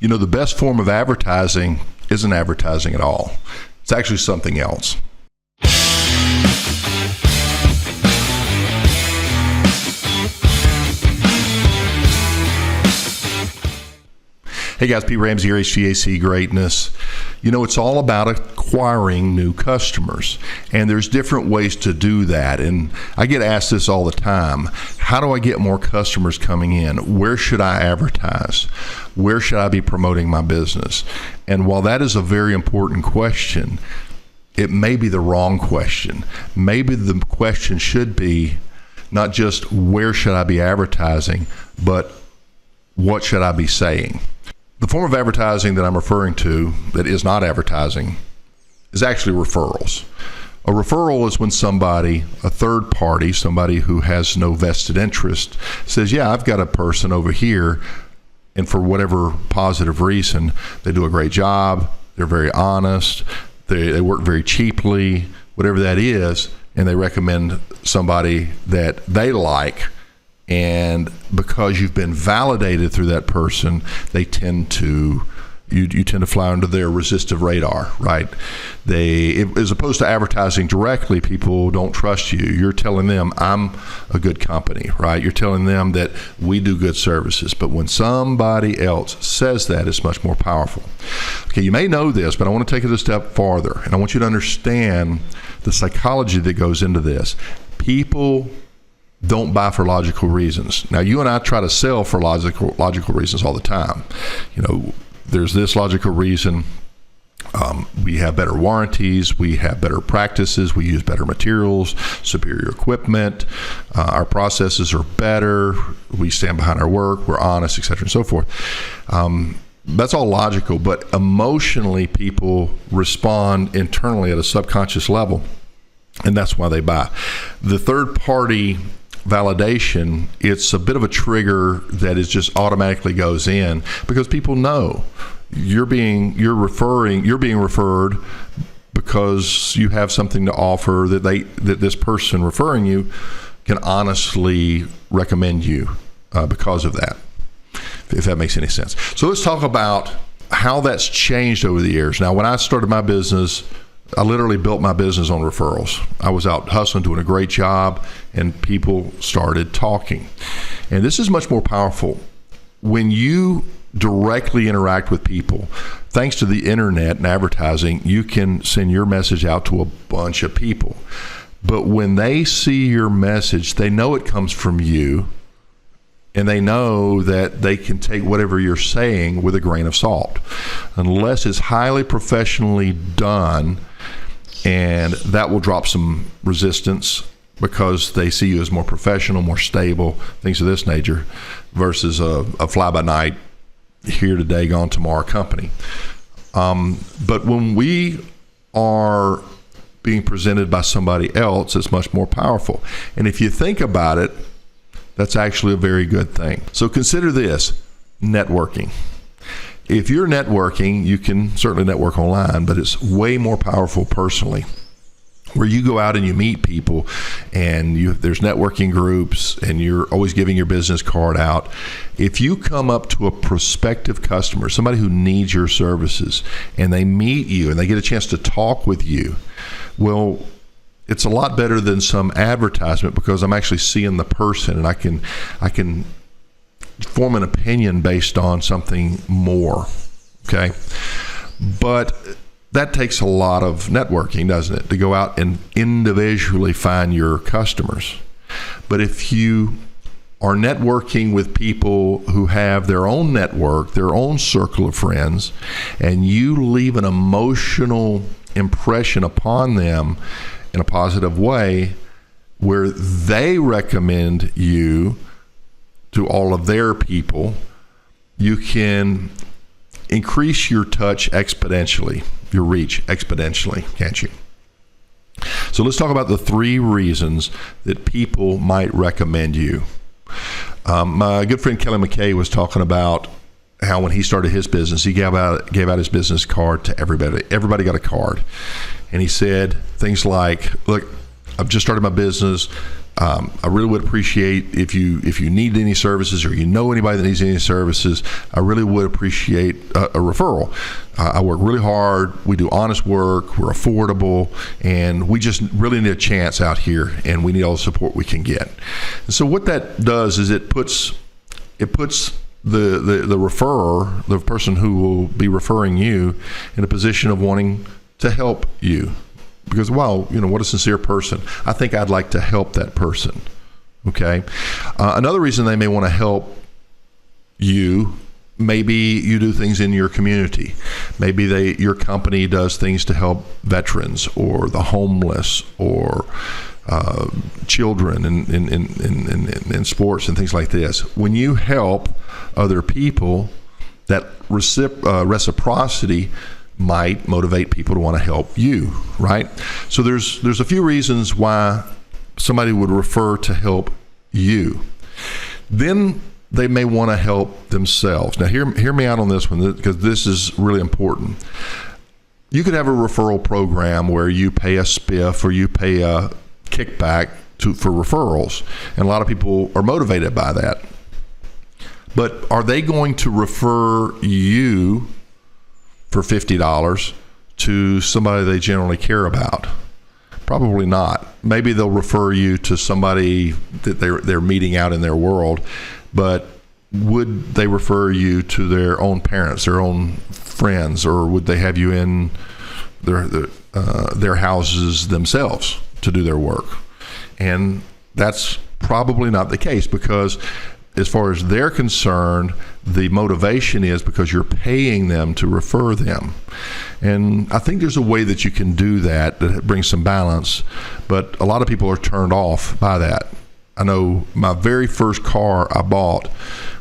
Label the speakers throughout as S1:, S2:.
S1: The best form of advertising isn't advertising at all. It's actually something else. Hey guys, Pete Ramsey here, HVAC Greatness. It's all about acquiring new customers, and there's different ways to do that. And I get asked this all the time. How do I get more customers coming in? Where should I advertise? Where should I be promoting my business? And while that is a very important question, it may be the wrong question. Maybe the question should be not just where should I be advertising, but what should I be saying? The form of advertising that I'm referring to that is not advertising is actually referrals. A referral is when somebody, a third party, somebody who has no vested interest, says, yeah, I've got a person over here, and for whatever positive reason, they do a great job, they're very honest, they work very cheaply, whatever that is, and they recommend somebody that they like. And because you've been validated through that person, they tend to you tend to fly under their resistive radar, right? As opposed to advertising directly, people don't trust you. You're telling them, I'm a good company, right? You're telling them that we do good services. But when somebody else says that, it's much more powerful. Okay, you may know this, but I want to take it a step farther, and I want you to understand the psychology that goes into this. People don't buy for logical reasons. Now, you and I try to sell for logical reasons all the time. There's this logical reason. We have better warranties. We have better practices. We use better materials, superior equipment. Our processes are better. We stand behind our work. We're honest, et cetera, and so forth. That's all logical, but emotionally, people respond internally at a subconscious level, and that's why they buy. The third party validation, it's a bit of a trigger that is just automatically goes in because people know you're being referred because you have something to offer that this person referring you can honestly recommend you because of that, if that makes any sense. So let's talk about how that's changed over the years. Now, when I started my business, I literally built my business on referrals. I was out hustling, doing a great job, and people started talking. And this is much more powerful. When you directly interact with people, thanks to the internet and advertising, you can send your message out to a bunch of people. But when they see your message, they know it comes from you, and they know that they can take whatever you're saying with a grain of salt. Unless it's highly professionally done, and that will drop some resistance because they see you as more professional, more stable, things of this nature, versus a fly-by-night, here today, gone tomorrow company. But when we are being presented by somebody else, it's much more powerful. And if you think about it, that's actually a very good thing. So consider this, networking. If you're networking, you can certainly network online, but it's way more powerful personally, where you go out and you meet people, and there's networking groups, and you're always giving your business card out. If you come up to a prospective customer, somebody who needs your services, and they meet you and they get a chance to talk with you, well, it's a lot better than some advertisement because I'm actually seeing the person, and I can form an opinion based on something more, okay? But that takes a lot of networking, doesn't it, to go out and individually find your customers. But if you are networking with people who have their own network, their own circle of friends, and you leave an emotional impression upon them in a positive way where they recommend you to all of their people, you can increase your touch exponentially, your reach exponentially, can't you? So let's talk about the 3 reasons that people might recommend you. My good friend Kelly McKay was talking about how when he started his business, he gave out his business card to everybody. Everybody got a card. And he said things like, look, I've just started my business. I really would appreciate if you need any services, or you know anybody that needs any services. I really would appreciate a referral. I work really hard. We do honest work. We're affordable, and we just really need a chance out here, and we need all the support we can get. And so what that does is it puts the referrer, the person who will be referring you, in a position of wanting to help you. Because, wow, what a sincere person. I think I'd like to help that person. Okay. Another reason they may want to help you, maybe you do things in your community. Maybe your company does things to help veterans or the homeless or children in sports and things like this. When you help other people, that reciprocity might motivate people to want to help you, right? So there's a few reasons why somebody would refer to help you. Then they may want to help themselves. Now hear me out on this one, because this is really important. You could have a referral program where you pay a spiff or you pay a kickback for referrals, and a lot of people are motivated by that. But are they going to refer you for $50 to somebody they generally care about? Probably not. Maybe they'll refer you to somebody that they're meeting out in their world, but would they refer you to their own parents, their own friends, or would they have you in their houses themselves to do their work? And that's probably not the case, because as far as they're concerned, the motivation is because you're paying them to refer them. And I think there's a way that you can do that brings some balance, but a lot of people are turned off by that. I know my very first car I bought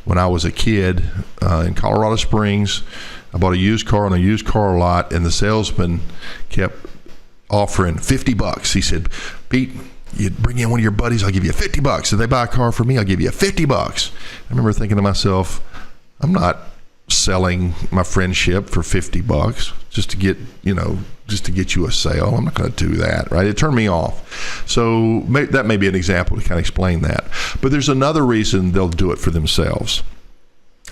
S1: when I was a kid in Colorado Springs, I bought a used car on a used car lot, and the salesman kept offering $50. He said, "Pete, you bring in one of your buddies, I'll give you $50. If they buy a car for me, I'll give you $50. I remember thinking to myself, I'm not selling my friendship for $50 just to get you a sale. I'm not going to do that, right? It turned me off. So that may be an example to kind of explain that. But there's another reason they'll do it for themselves.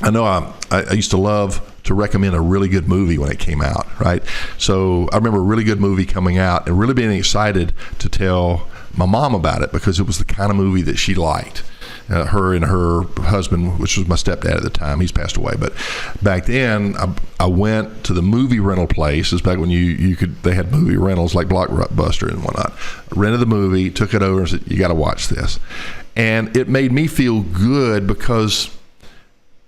S1: I know I used to love to recommend a really good movie when it came out, right? So I remember a really good movie coming out and really being excited to tell my mom about it, because it was the kind of movie that she liked. Her and her husband, which was my stepdad at the time, he's passed away. But back then, I went to the movie rental place. It's back when they had movie rentals like Blockbuster and whatnot. Rented the movie, took it over, and said, "You got to watch this." And it made me feel good, because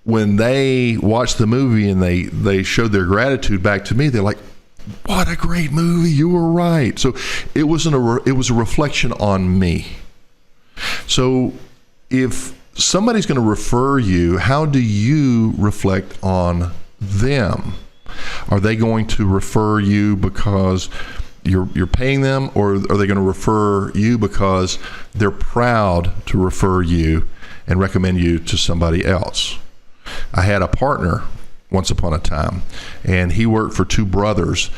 S1: when they watched the movie and they showed their gratitude back to me, they're like, "What a great movie! You were right." So it was a reflection on me. So if somebody's going to refer you, how do you reflect on them? Are they going to refer you because you're paying them, or are they going to refer you because they're proud to refer you and recommend you to somebody else? I had a partner once upon a time, and he worked for two brothers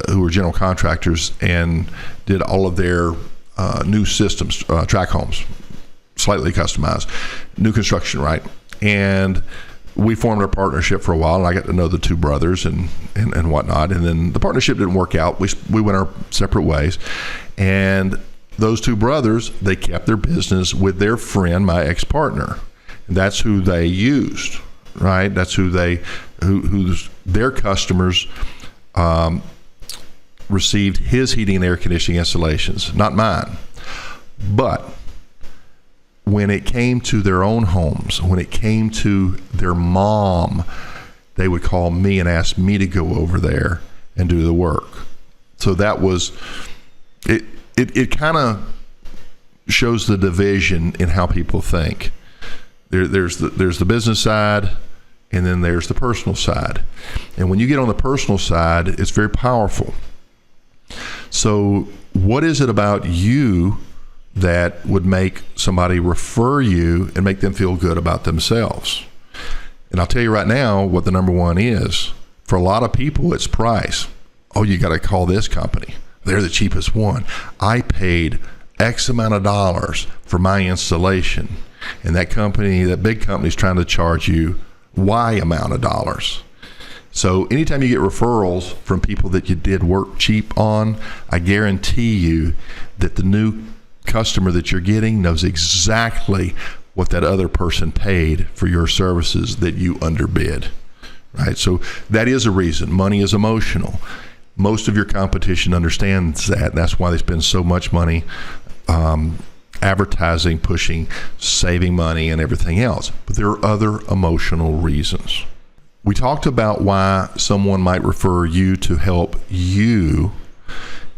S1: who were general contractors and did all of their new systems, track homes, slightly customized, new construction, right? And we formed a partnership for a while, and I got to know the two brothers and whatnot. And then the partnership didn't work out. We went our separate ways. And those two brothers, they kept their business with their friend, my ex-partner. And that's who they used, right? That's who who's their customers received his heating and air conditioning installations, not mine. But when it came to their own homes, when it came to their mom, they would call me and ask me to go over there and do the work. So that was it. It kind of shows the division in how people think. There's the business side, and then there's the personal side. And when you get on the personal side, it's very powerful. So what is it about you that would make somebody refer you and make them feel good about themselves? And I'll tell you right now what the number one is. For a lot of people, it's price. Oh, you got to call this company. They're the cheapest one. I paid X amount of dollars for my installation. And that big company is trying to charge you Y amount of dollars. So anytime you get referrals from people that you did work cheap on, I guarantee you that the new customer that you're getting knows exactly what that other person paid for your services that you underbid, right? So that is a reason. Money is emotional. Most of your competition understands that. That's why they spend so much money advertising, pushing, saving money, and everything else. But there are other emotional reasons. We talked about why someone might refer you to help you.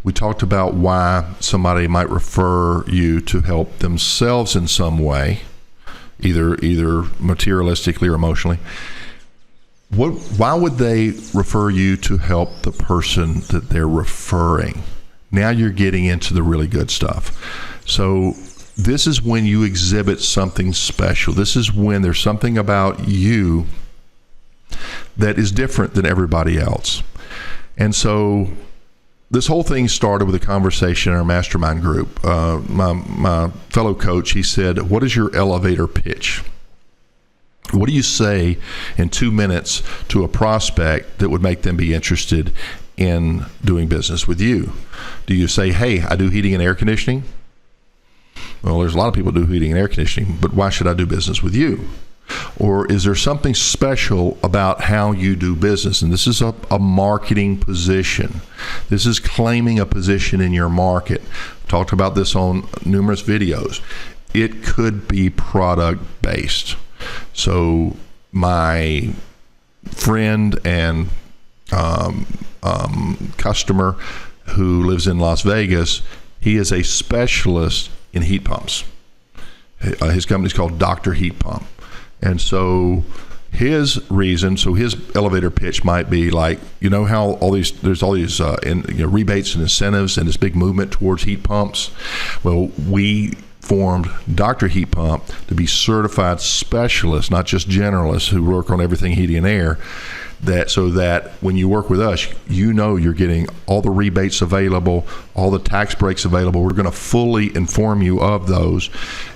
S1: We talked about why somebody might refer you to help themselves in some way, either materialistically or emotionally. Why would they refer you to help the person that they're referring? Now you're getting into the really good stuff. So this is when you exhibit something special. This is when there's something about you that is different than everybody else. And so this whole thing started with a conversation in our mastermind group. My fellow coach, he said, what is your elevator pitch? What do you say in 2 minutes to a prospect that would make them be interested in doing business with you? Do you say, hey, I do heating and air conditioning? Well, there's a lot of people who do heating and air conditioning, but why should I do business with you? Or is there something special about how you do business? And this is a marketing position. This is claiming a position in your market. I've talked about this on numerous videos. It could be product based. So my friend and customer who lives in Las Vegas, he is a specialist in heat pumps. His company's called Dr. Heat Pump. And so his elevator pitch might be like, you know how there's all these rebates and incentives and this big movement towards heat pumps? Well, we formed Dr. Heat Pump to be certified specialists, not just generalists who work on everything heating and air, so that when you work with us, you know you're getting all the rebates available, all the tax breaks available. We're going to fully inform you of those,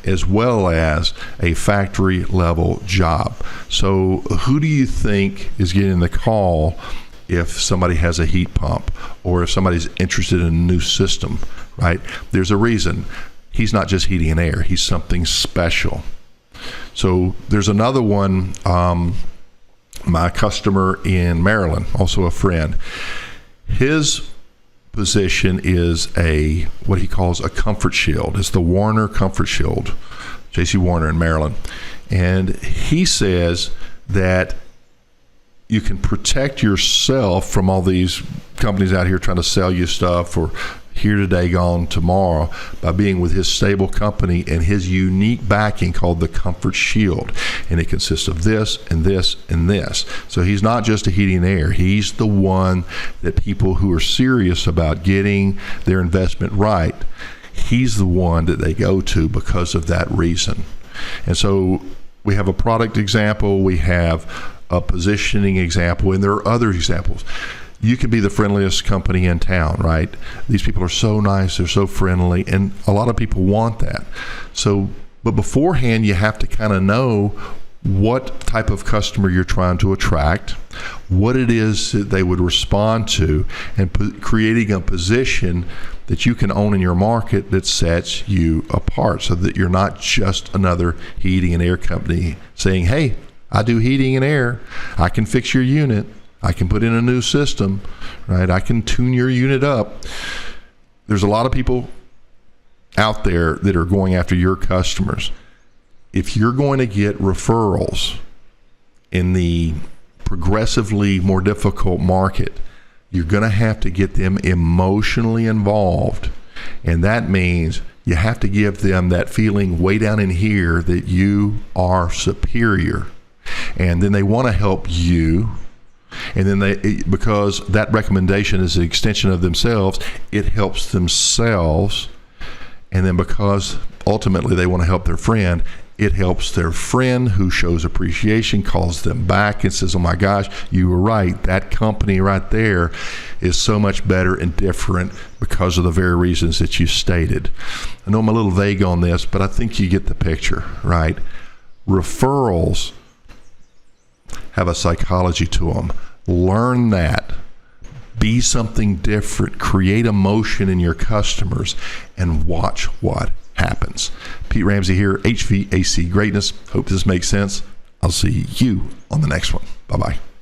S1: as well as a factory level job. So who do you think is getting the call if somebody has a heat pump or if somebody's interested in a new system, right? There's a reason. He's not just heating and air. He's something special. So there's another one, my customer in Maryland, also a friend. His position is what he calls a comfort shield. It's the Warner Comfort Shield, J.C. Warner in Maryland. And he says that you can protect yourself from all these companies out here trying to sell you stuff for here today, gone tomorrow, by being with his stable company and his unique backing called the Comfort Shield. And it consists of this and this and this. So he's not just a heating and air. He's the one that people who are serious about getting their investment right, he's the one that they go to because of that reason. And so we have a product example, we have a positioning example, and there are other examples. You can be the friendliest company in town, right? These people are so nice, they're so friendly, and a lot of people want that. So, but beforehand, you have to kind of know what type of customer you're trying to attract, what it is that they would respond to, and creating a position that you can own in your market that sets you apart so that you're not just another heating and air company saying, hey, I do heating and air, I can fix your unit, I can put in a new system, right? I can tune your unit up. There's a lot of people out there that are going after your customers. If you're going to get referrals in the progressively more difficult market, you're going to have to get them emotionally involved. And that means you have to give them that feeling way down in here that you are superior. And then they want to help you. And then because that recommendation is an extension of themselves, it helps themselves. And then because ultimately they want to help their friend, It helps their friend who shows appreciation, calls them back and says, oh my gosh, you were right. That company right there is so much better and different because of the very reasons that you stated. I know I'm a little vague on this, but I think you get the picture, right? Referrals have a psychology to them. Learn that. Be something different. Create emotion in your customers and watch what happens. Pete Ramsey here, HVAC Greatness. Hope this makes sense. I'll see you on the next one. Bye-bye.